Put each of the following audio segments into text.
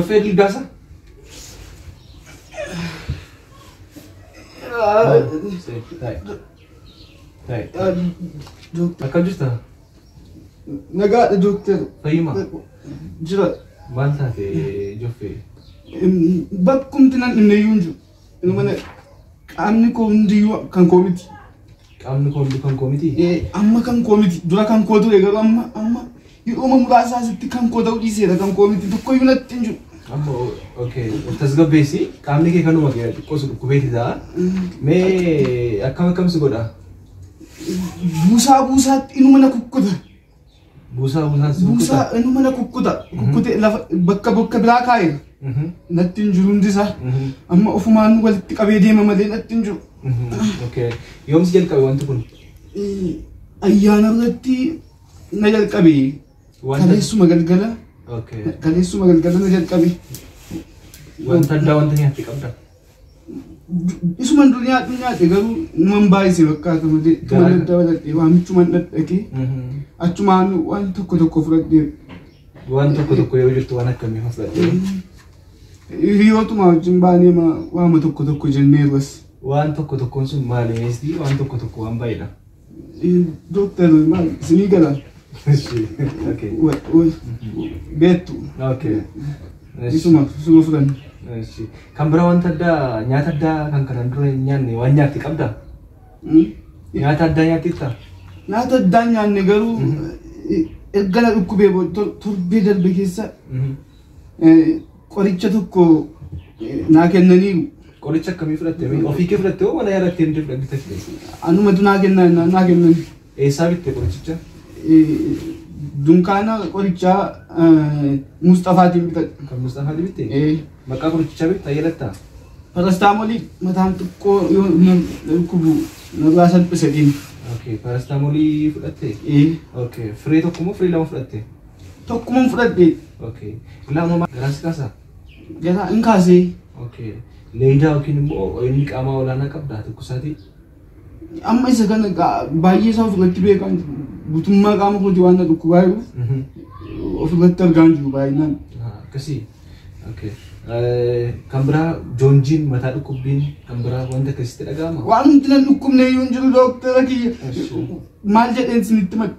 Joffee Dilgaasa. Akkam jirta? Nagaadha Dooktar. Fayyima? Jira. Maal taate Joffee? Bakkumti nan innayyuu hin jiru. Mana qaamni koo hundiyyuu kan koo miti. Qaamni koo hundi kan koo miti? Amma kan koo miti. Dura kan koo ture garuu amma yeroo muraasaa asitti kan koo ta'uu dhiiseera kan koo miti. Tokkoyyuu natti hin jiru. Amma okay. Tasgabbeessi qaamni kee kanuma xiqqoo si dhukkubeeti ta'a. Mee akkam si godha? Buusaatti inuma na kukkuta. Buusaan si kukkuta? Buusaa inuma na kukkuta. Kukkutee lafa bakka biraa kaa'eera. Natti hin jiru hundi isaa. Amma ofumaan walitti qabee deema malee natti hin jiru. Okay. Yoomsi jalqabe wanti kun? Ayyaana irratti na jalqabe. Kaleessuma galgala. Okay. Kaleessuma galgala na jalqabe. Wanta addaa wanta nyaatti qabda? Isuman dur nyaate garuu numan baay'isee fakkaata malee tuma daddabalatee waamichuman dhadhaqee achumaan waan tokko fudhadhee. Waan tokko yoo jirtu waan akkamii fudhadhee? Hiriyootuma wajjin baanee waama tokko jennee bas. Waan tokkoon sun maali meestii? Waan tokko waan baay'eedha. Dooktar maal isinii galaan? Okay. Beektu. Okay. Isuma fudhanne. Kan biraa wanta addaa nyaata addaa kan kanaan dura nyaanne waan nyaatti qabda? Nyaata addaa nyaattitta? Nyaata addaa nyaanne garuu erga na dhukkubee torbee darbe keessa qoricha tokko naa kennaniiru. Qoricha akkamii fudhatte? Ofii kee fudhatte moo mana yaalaatti hin fudhatte? Anumatu naa kennan. Eessaa bitte qorichicha? Dunkaana qorichaa Mustafaatiin bitadhe. Kan Mustafaatiin bitte? Maqaa qorichaa bitta yaalattaa? Parastaamolii mataan xiqqoo yoo dhukkubu narraa salphise dhiin. Okay, parastaamolii fudhatte? Okay, firee tokko moo firee lama fudhatte? Tokkuman fudhadhe. Okay, lama garaas kaasaa? Garaa hin kaasee. Okay, leeyidaa yookiin immoo inni qaamaa olaanaa qabdaa tokkosaatii? Amma isa kana baay'ee isaa ofirratti beekan guutummaa qaama kooti waan na dhukkubaa jiruuf ofirratti argaan jiru baay'inaan. Akkasii? Okay. Kan biraa joonjiin mataa dhukkubbiin kan biraa wanta akkasitti dhaga'ama? Waan hundi nan dhukkubne iyyuu hin jiru dooktara kiyya. Maal jedheen isinitti mad?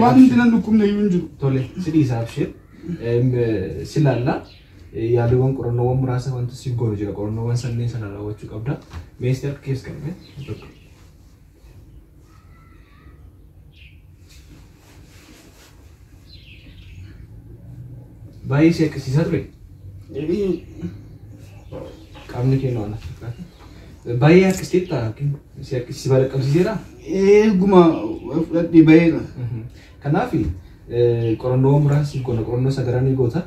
Waan hundi nan dhukkubne iyyuu hin jiru. Tole, si dhiisaaf ishee si laallaa yaaliiwwan qorannoowwan muraasa wanta siif goonu jira qorannoowwan sanneen sana raawwachuu qabda. Meeshaa akka keessa qabne. Baay'ee si akkasiisaa ture? Qaamni kee waan fakkaata. Baay'ee akkasitti si akkasii baala qabsiiseera? Eeguma fudhadhee baay'eedha. Kanaaf qorannoowwan muraasa goona qorannoo sagaraa goota.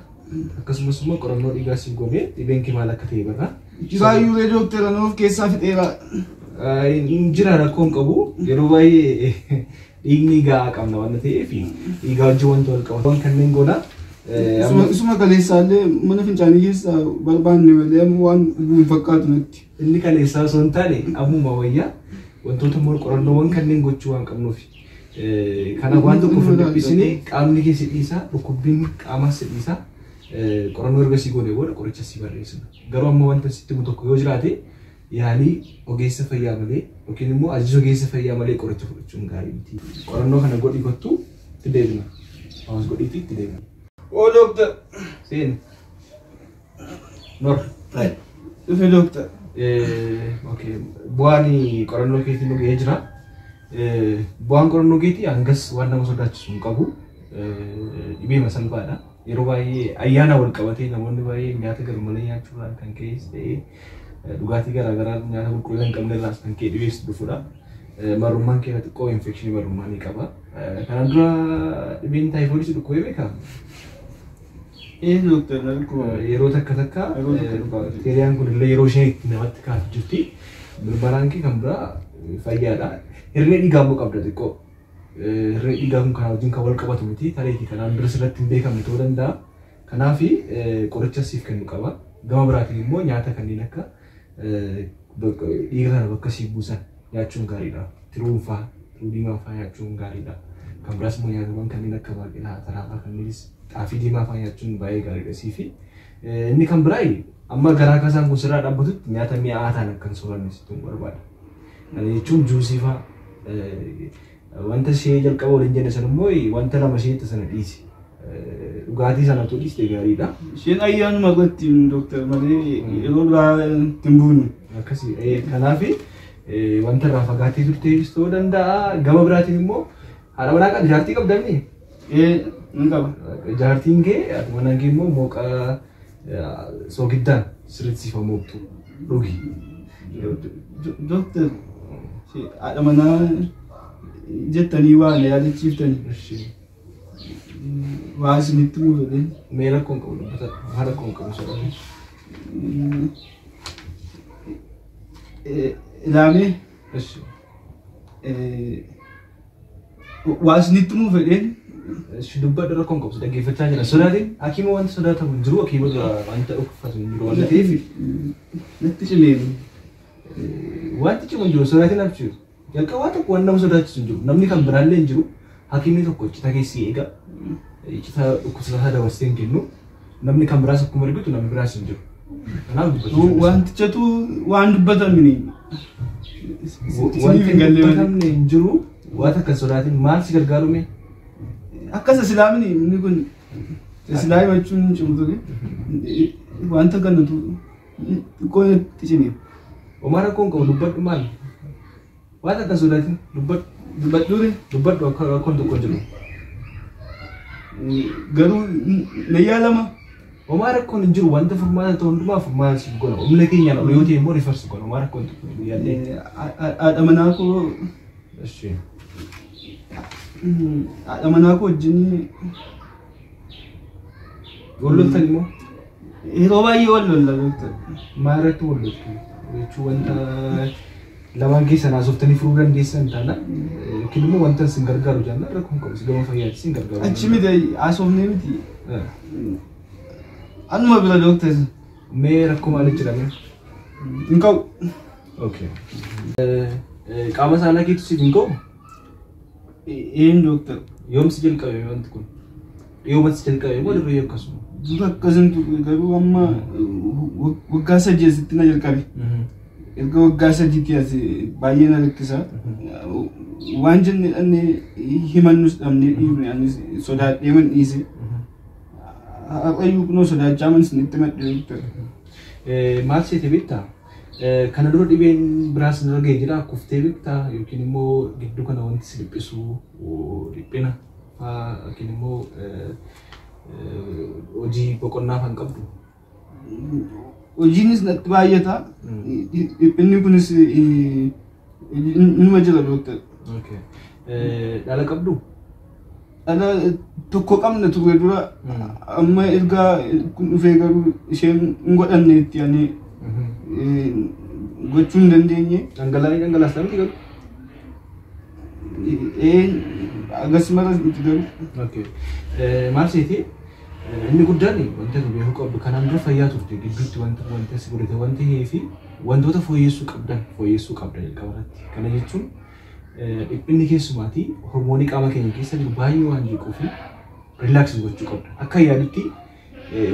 Akkasumas immoo qorannoo dhiigaa si goonee dhibeen kee maal akka ta'e barra. Jiraayyuu dooktara nuuf keessaa fixeera. Jira rakkoon qabu yeroo baay'ee dhiigni gahaa qabna waan ta'eef dhiigaa wajjin wanta wal qabatan kanneen goona. Isuma kaleessaallee mana fincaanii keessa barbaanne malee waan bu'uun fakkaatu natti. Inni kaleessaa osoo hin taane ammuma wayyaa wantoota immoo qorannoowwan kanneen gochuu waan qabnuuf. Kana waan tokko fudhachiisnee qaamni kee si dhiisaa dhukkubbiin qaamaa si dhiisaa qorannoo erga si goone booda qoricha si barreessina. Garuu amma wanta sitti himu tokko yoo jiraate yaalii ogeessa fayyaa malee yookiin immoo ajaja ogeessa fayyaa malee qoricha fudhachuun gaarii miti. Qorannoo kana godhii kottuu itti deebina. Hawaas godhiitti itti deebina. Oh dokter. Sini. Nur. Hai. Dhufe dokter. Okay. Bu'aan qorannoo keetii nu ga'ee jira. Bu'aan qorannoo keetii hangas waan nama sodaachisu hin qabu. Dhibee salphaadha. Yeroo baay'ee ayyaana wal qabatee namoonni baay'ee nyaata garmalee nyaachuudhaan kan ka'es ta'ee dhugaatii garaagaraa nyaata qulqullina hin qabne irraas kan ka'e dhibeessu dhufudha. Marummaan kee xiqqoo infekshinii marummaa ni qaba. Kanaan dura dhibeen taayifoodis dhukkubee beekama. Dokter yeroo takka bakteeriyaan kun illee yeroo isheen itti namatti kaatu jirti. Mirmaraan kee kan biraa fayyaadha. Hirree dhiigaa immoo qabda xiqqoo. Hirree dhiigaa kun kanaa wajjin kan wal qabatu miti. Tareetii kanaan dura sirratti hin beekamne ta'uu danda'a. Kanaaf qoricha siif kennu qaba. Gama biraatiin immoo nyaata kanneen akka dhiiga kana bakka siif buusan nyaachuun gaariidha. Tiruu diimaa fa'aa nyaachuun gaariidha. Kan biraas immoo nyaatawwan kanneen akka baaqelaa, ataraa fa'aa kanneenis xaafii diimaa fa'aa nyaachuun baay'ee gaariidha siifi. Inni kan biraa amma garaa kasaan kun sirraa dhaabbatutti nyaata mi'aa ta'an akkan sooranne sitti barbaada. Jechuun juusii fa'a wanta ishee jalqaba waliin jenne san immoo wanta lama isheetti sana dhiisi. Dhugaatii sanatu dhiiste gaariidha. Isheen ayyaanuma irratti dooktar malee yeroo biraa ittiin buune. Akkasii kanaaf wanta irraa fagaatee turtees ta'uu danda'a. Gama biraatiin immoo haadha manaa kan jaartii qabdamni. Ni qaba. Jaartiin kee mana kee immoo mooqa soogiddaan sirriitti sifamuutu dhugi. Dooktar haadha manaa jettanii waan yaadachiiftanii. Waa isinitti mul'ate. Mee rakkoon qabu dubbata haadha rakkoon qabu sodaanii. Ilaamee waa isinitti mul'ate. Dubbadha rakkoon qabu dhaggeeffachaa jira. Sodaatiin hakiima wanta sodaatamu hin jiru hakiima wanta uffatu hin jiru waan ta'eef. Natti cimeera. Wanti cimu hin jiru sodaatiin abshiru. Jalqaba waan tokko waan nama sodaachisu hin jiru. Namni kan biraallee hin jiru. Hakiimni tokko cita keessi eega. Cita dhukkubsataa dabarsee hin kennu. Namni kan biraas akkuma argitu namni biraas hin jiru. Kanaaf dubbachuu. Wantichatu waan dubbatamni. Wanti dubbatamne hin jiru. Waan akka sodaatiin maal si gargaarume? Akkas islaamni inni kun islaama jechuun cimtu wanta kanatu xiqqoo natti cimeera. Omaa rakkoon qabu dubbadhu maal? Waan akka sodaatiin dubbadhu akka rakkoon tokko jiru. Garuu nayyaa lama. Omaa rakkoon hin jiru wanta furmaata ta'u hundumaa furmaata si godha. Humna keenyaan ol yoo ta'e immoo rifarsi godha. Omaa rakkoon tokko yaadde. Haadha manaa koo. Haadha manaa koo wajjin walloltan immoo yeroo baay'ee wal lolla dooktar. Maal irratti wal loltu? Jechuun wanta lamaan keessan haasoftanii furuu dandeessan taana yookiin immoo wanta isin gargaaru jaalladha rakkoon qabu gama fayyaatti isin gargaaru. Achi miti haasofnee miti. Anuma bira dooktar. Mee rakkoo maaliif jedhame? Hin qabu. Qaama saalaa keetu siif hin qabu? Dooktar. Yoomsi jalqabe wanti kun? Yoomatti jalqabe moo dirree akkasuma? Dura akkasitti garuu amma waggaa sadii asitti na jalqabe. Erga waggaa sadiitti as baay'ee na rakkisa. Waan jenne dhanne himannus dhabnee dhiifne anis sodaadhee man dhiise. Har'ayyuu kunoo sodaachaa man isinitti madde dooktar. Maal seete beektaa? Kana dura dhibeen biraas nurra ga'ee jira kuftee beektaa yookiin immoo gidduu kana wanti si dhiphisu dhiphina fa'aa yookiin immoo hojii boqonnaa kan qabdu. Hojiinis natti baay'ata. Dhiphinni kunis inuma jira dooktar. Dhala qabdu? Dhala tokko qabna ture dura amma erga kun dhufee garuu isheen hin godhanne itti aanee gochuu hin dandeenye. Dhangalaastaa miti garuu? Akkasumas miti garuu. Maal seeti? Inni guddaan wanta beekuu qabdu kanaan dura fayyaa turte gidduutti wanta si godhate wanti heefi wantoota fooyyessuu qabdan jalqabarratti. Kana jechuun dhiphinni keessumaatii hormoonii qaama keenya keessa jiru baay'ee waan jeequu fi riilaaksii gochuu qabda. Akka yaadutti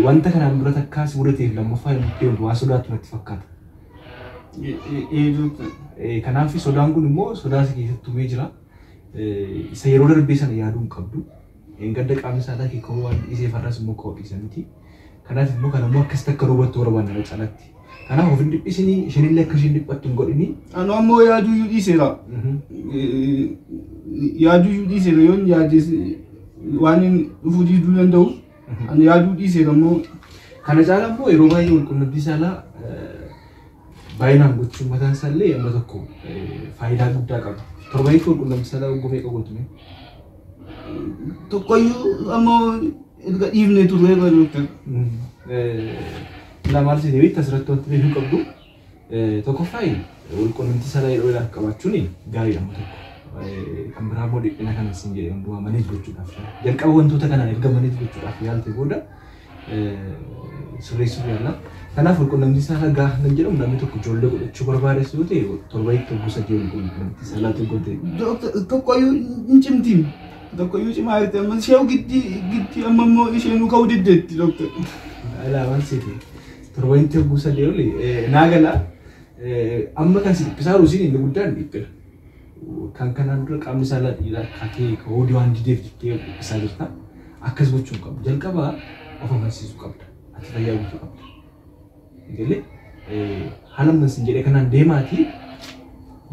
wanta kanaan dura takkaa si mudateef lammaffaa deemtu waan sodaattu natti fakkaata. Kanaaf sodaan kun immoo sodaa si keessatti tumee jira. Isa yeroo darbee sana yaaduu hin qabdu. Gadda qaamni saalaa kee ka'uu waan dhiisee farras immoo ka'uu dhiisa miti. Kanaaf immoo kan immoo akkasitti akka roobatti warabaan dhala caalatti. Kanaaf of hin dhiphisinii isheenillee akka isheen dhiphattu hin godhinii. Anu ammoo yaaduyyuu dhiiseera. Yaaduyyuu dhiiseera yoon yaades waan dhufuu diiduu danda'u. Ani yaaduu dhiiseera immoo. Kana caala immoo yeroo baay'ee walqunnamtii saalaa baay'inaan gochuun mataan isaallee amma tokko faayidaa guddaa qaba. Torbanitti walqunnamtii saalaa oggoo meeqa gootu? Tokkoyyuu ammoo erga dhiifne turre dooktar. Maal si deebiitti asirratti wanti beekuu qabdu tokkoffaa walqunnamtii saalaa yeroo dheeraaf qabaachuun gaariidha amma tokko. Kan biraa immoo dhiphina kanas hin jedhe hundumaa maneej gochuudhaaf jalqaba wantoota kanaan erga maneej gochuudhaaf yaalte booda sirreessuu yaalla. Kanaaf walqunnamtii saalaa gaafa kan jedhamu namni tokko ijoollee godhachuu barbaadees yoo ta'e torbanitti gosa walqunnamtii saalaa tokko ta'e. Tokkoyyuu hin cimtiin. Tokkoyyuu cimaa jirti amma ishee giddii amma immoo isheenuu ka'uu diddeetti dooktar. Alaabaan siiti. Torbanti buusa deemee naagala amma kan sibisaa ruusiin inni guddaan dhiibbira. Kan kanaan dura qaamni isaa dhiiraa kakee hoodii waan dideef jettee isaa jirta. Akkas gochuun qabu. Jalqabaa of amansiisuu qabda. Ati fayyaa guutuu qabda. Galee haala mansin jedhee kanaan deemaati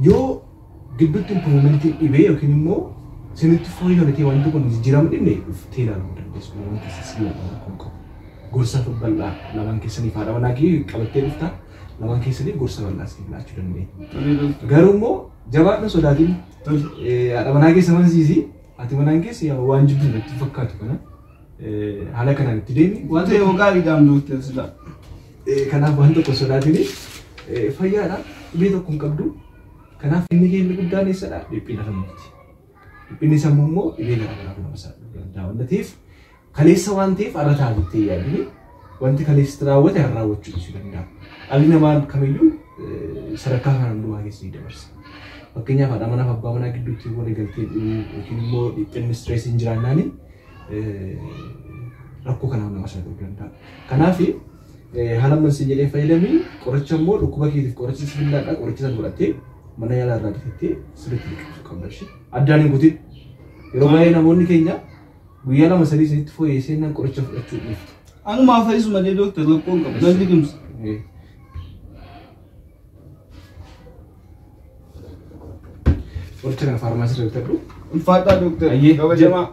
yoo gidduutti impruumentiin dhibee yookiin immoo sinitti fooyyee hojjetee wanti kun jijjiirama dhibne dhuftee ilaaluu dandeessu. Wanti sisii kun qabu. Gorsa bal'aa lamaan keessanii faadha manaa kee qabattee dhufta. Lamaan keessanii gorsa bal'aa siif laachuu dandeenya. Garuu immoo jabaadha sodaatiin haadha manaa keessa mansiisi. Ati manaan keessa waan jibbu natti fakkaatu kana haala kanaan itti deemi. Wanta yoo gaarii daamduutti sila. Kanaaf waan tokko sodaatiin fayyaadha dhibee tokko hin qabdu. Kanaaf inni keenya guddaan eessadha dhiphina sammuuti. Dhiphinni sammuu immoo dhibee garaagaraa nama saaxiluu danda'a. Waan ta'eef kaleessa waan ta'eef har'a ta'a jettee yaadni wanti kaleessa raawwate har'a raawwachuu dhiisuu danda'a. Dhalli namaa kamiyyuu sadarkaa kana hundumaa keessa ni dabarsa. Fakkeenyaaf haadha manaa fi abbaa manaa gidduutti walii galtee yookiin immoo dhiphinni stress hin jiraannaani rakkoo kana nama saaxiluu danda'a. Kanaaf haala mansin jedhee fayyadamii qoricha immoo dhukkuba keetiif qoricha sibiilaadhaa qoricha san godhattee mana yaalaa irraa dhufettee sirriitti liqimsuu qabda ishee. Addaan hin guutin yeroo baay'ee namoonni keenya guyyaa lama sadii isinitti fooyyessee naan qoricha fudhachuu dhiiftu. Anumaa fayyisu malee dooktar rakkoon qabu. Nan liqimsa. Qoricha kana faarmaasii irraa bitadhu. Ulfaataa dooktar. Ayyee Kabajamaa.